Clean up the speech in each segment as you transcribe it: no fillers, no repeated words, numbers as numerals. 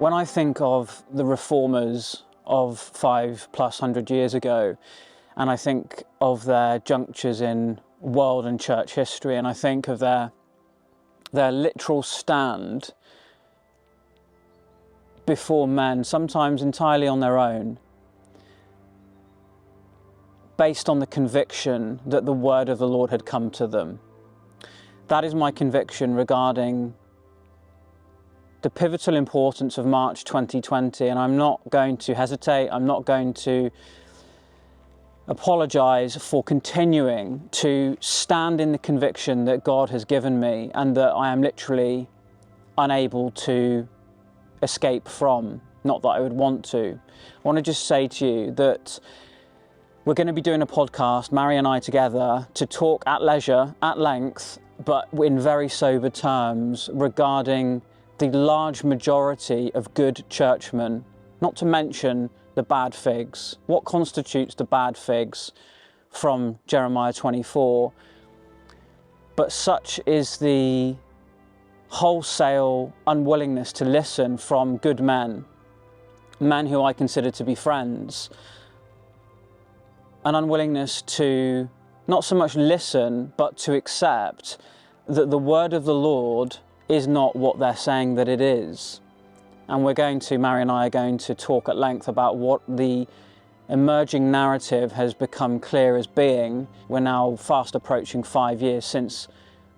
When I think of the reformers of 500+ years ago, and I think of their junctures in world and church history, and I think of their literal stand before men, sometimes entirely on their own, based on the conviction that the word of the Lord had come to them. That is my conviction regarding the pivotal importance of March 2020, and I'm not going to hesitate, I'm not going to apologise for continuing to stand in the conviction that God has given me and that I am literally unable to escape from, not that I would want to. I want to just say to you that we're going to be doing a podcast, Mary and I together, to talk at leisure, at length, but in very sober terms regarding the large majority of good churchmen, not to mention the bad figs. What constitutes the bad figs from Jeremiah 24? But such is the wholesale unwillingness to listen from good men, men who I consider to be friends, an unwillingness to not so much listen, but to accept that the word of the Lord is not what they're saying that it is. And Mary and I are going to talk at length about what the emerging narrative has become clear as being. We're now fast approaching 5 years since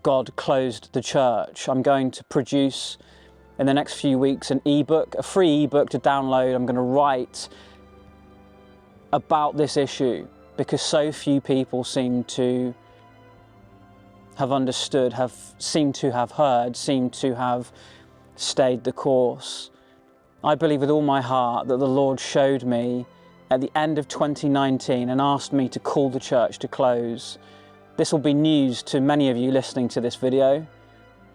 God closed the church. I'm going to produce in the next few weeks an ebook, a free ebook to download. I'm going to write about this issue because so few people seem to have understood, seem to have heard, seem to have stayed the course. I believe with all my heart that the Lord showed me at the end of 2019 and asked me to call the church to close. This will be news to many of you listening to this video.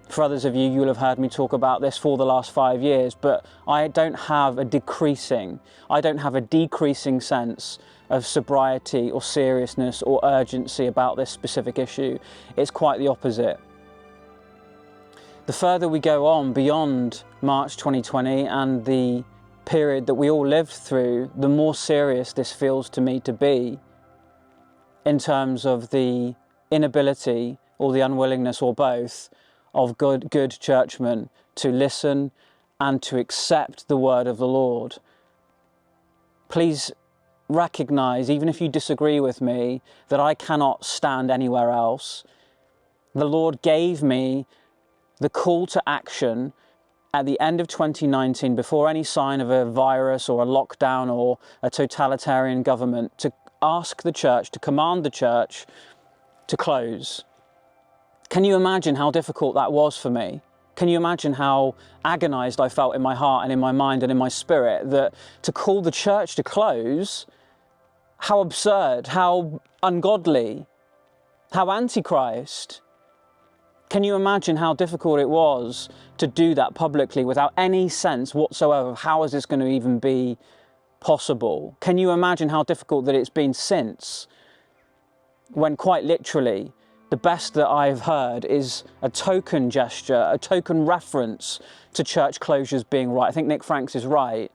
For others of you, you will have heard me talk about this for the last 5 years, but I don't have a decreasing sense of sobriety or seriousness or urgency about this specific issue. It's quite the opposite. The further we go on beyond March 2020 and the period that we all lived through, the more serious this feels to me to be in terms of the inability or the unwillingness or both of good churchmen to listen and to accept the word of the Lord. Please recognize, even if you disagree with me, that I cannot stand anywhere else. The Lord gave me the call to action at the end of 2019, before any sign of a virus or a lockdown or a totalitarian government, to ask the church, to command the church to close. Can you imagine how difficult that was for me? Can you imagine how agonized I felt in my heart and in my mind and in my spirit, that to call the church to close, how absurd, how ungodly, how antichrist. Can you imagine how difficult it was to do that publicly without any sense whatsoever of how is this going to even be possible? Can you imagine how difficult that it's been since, when quite literally the best that I've heard is a token gesture, a token reference to church closures being right. I think Nick Franks is right.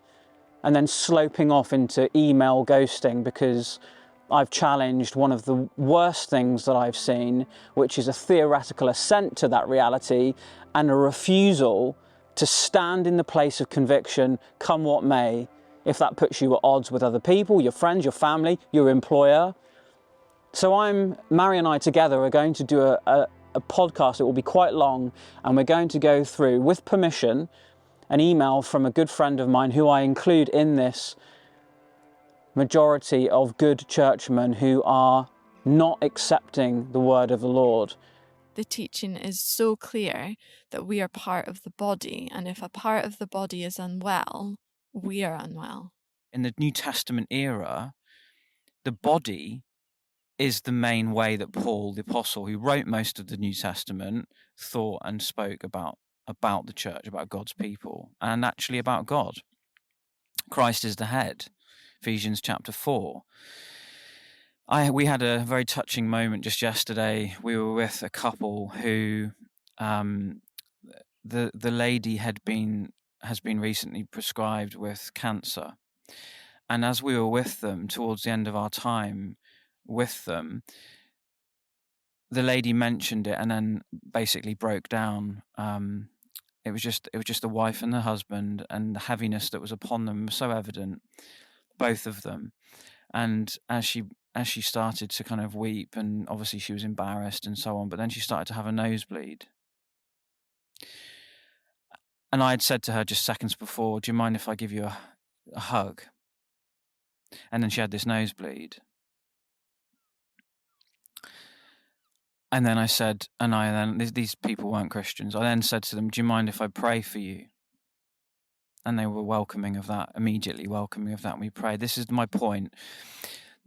And then sloping off into email ghosting because I've challenged one of the worst things that I've seen, which is a theoretical assent to that reality and a refusal to stand in the place of conviction, come what may, if that puts you at odds with other people, your friends, your family, your employer. So Mary and I together are going to do a podcast. It will be quite long, and we're going to go through, with permission, an email from a good friend of mine who I include in this majority of good churchmen who are not accepting the word of the Lord. The teaching is so clear that we are part of the body, and if a part of the body is unwell, we are unwell. In the New Testament era, the body is the main way that Paul, the apostle, who wrote most of the New Testament, thought and spoke about the church, about God's people, and actually about God. Christ is the head. Ephesians chapter 4. We had a very touching moment just yesterday. We were with a couple who the lady has been recently prescribed with cancer. And as we were with them, towards the end of our time with them, the lady mentioned it and then basically broke down. It was just the wife and the husband, and the heaviness that was upon them was so evident, both of them. And as she started to kind of weep, and obviously she was embarrassed and so on, but then she started to have a nosebleed. And I had said to her just seconds before, "Do you mind if I give you a hug?" And then she had this nosebleed. And then I said, these people weren't Christians. I then said to them, "Do you mind if I pray for you?" And they were welcoming of that, immediately welcoming of that. And we prayed. This is my point.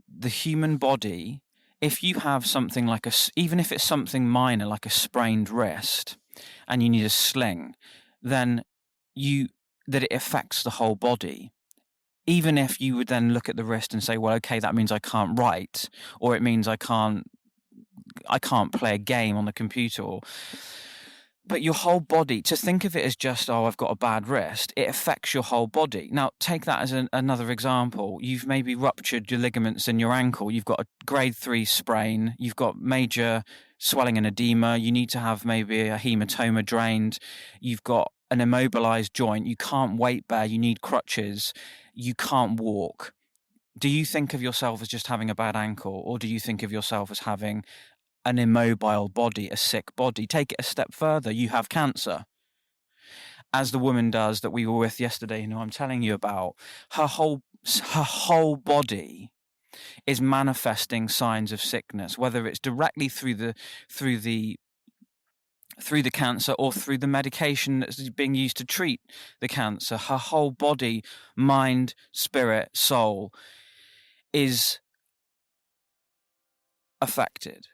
The human body, if you have something like even if it's something minor, like a sprained wrist, and you need a sling, then that it affects the whole body. Even if you would then look at the wrist and say, well, okay, that means I can't write, or it means I can't play a game on the computer, but your whole body, to think of it as just, I've got a bad wrist, it affects your whole body. Now, take that as another example. You've maybe ruptured your ligaments in your ankle. You've got a grade 3 sprain. You've got major swelling and edema. You need to have maybe a hematoma drained. You've got an immobilized joint. You can't weight bear. You need crutches. You can't walk. Do you think of yourself as just having a bad ankle, or do you think of yourself as having an immobile body, a sick body? Take it a step further. You have cancer, as the woman does that we were with yesterday, who I'm telling you about. Her whole body is manifesting signs of sickness, whether it's directly through the cancer or through the medication that's being used to treat the cancer. Her whole body, mind, spirit, soul is affected.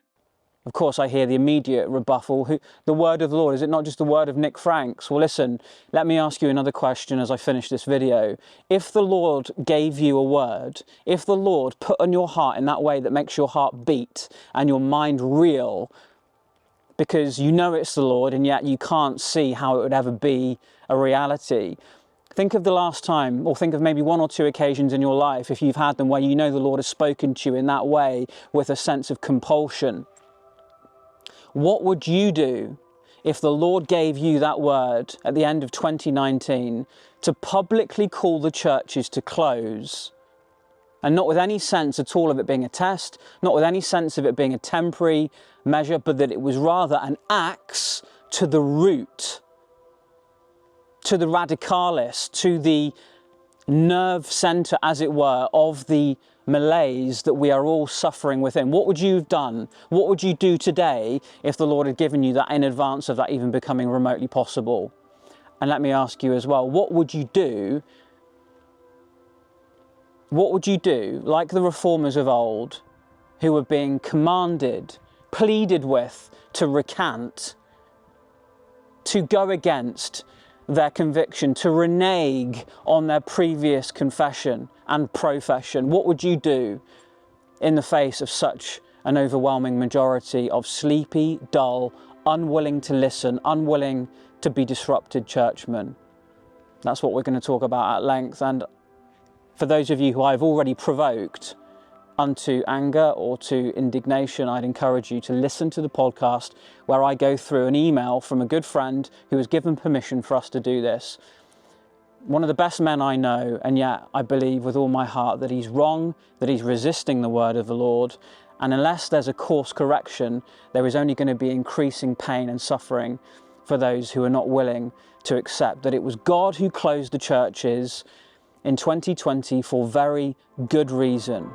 Of course, I hear the immediate rebuttal. The word of the Lord, is it not just the word of Nick Franks? Well, listen, let me ask you another question as I finish this video. If the Lord gave you a word, if the Lord put on your heart in that way that makes your heart beat and your mind reel, because you know it's the Lord and yet you can't see how it would ever be a reality. Think of the last time, or think of maybe one or two occasions in your life, if you've had them, where you know the Lord has spoken to you in that way with a sense of compulsion. What would you do if the Lord gave you that word at the end of 2019 to publicly call the churches to close, and not with any sense at all of it being a test, not with any sense of it being a temporary measure, but that it was rather an axe to the root to the radicalis, to the nerve centre, as it were, of the malaise that we are all suffering within? What would you have done? What would you do today if the Lord had given you that in advance of that even becoming remotely possible? And let me ask you as well, what would you do? What would you do, like the reformers of old, who were being commanded, pleaded with to recant, to go against their conviction, to renege on their previous confession and profession? What would you do in the face of such an overwhelming majority of sleepy, dull, unwilling to listen, unwilling to be disrupted churchmen? That's what we're going to talk about at length. And for those of you who I've already provoked unto anger or to indignation, I'd encourage you to listen to the podcast where I go through an email from a good friend who has given permission for us to do this. One of the best men I know, and yet I believe with all my heart that he's wrong, that he's resisting the word of the Lord, and unless there's a course correction, there is only going to be increasing pain and suffering for those who are not willing to accept that it was God who closed the churches in 2020 for very good reason.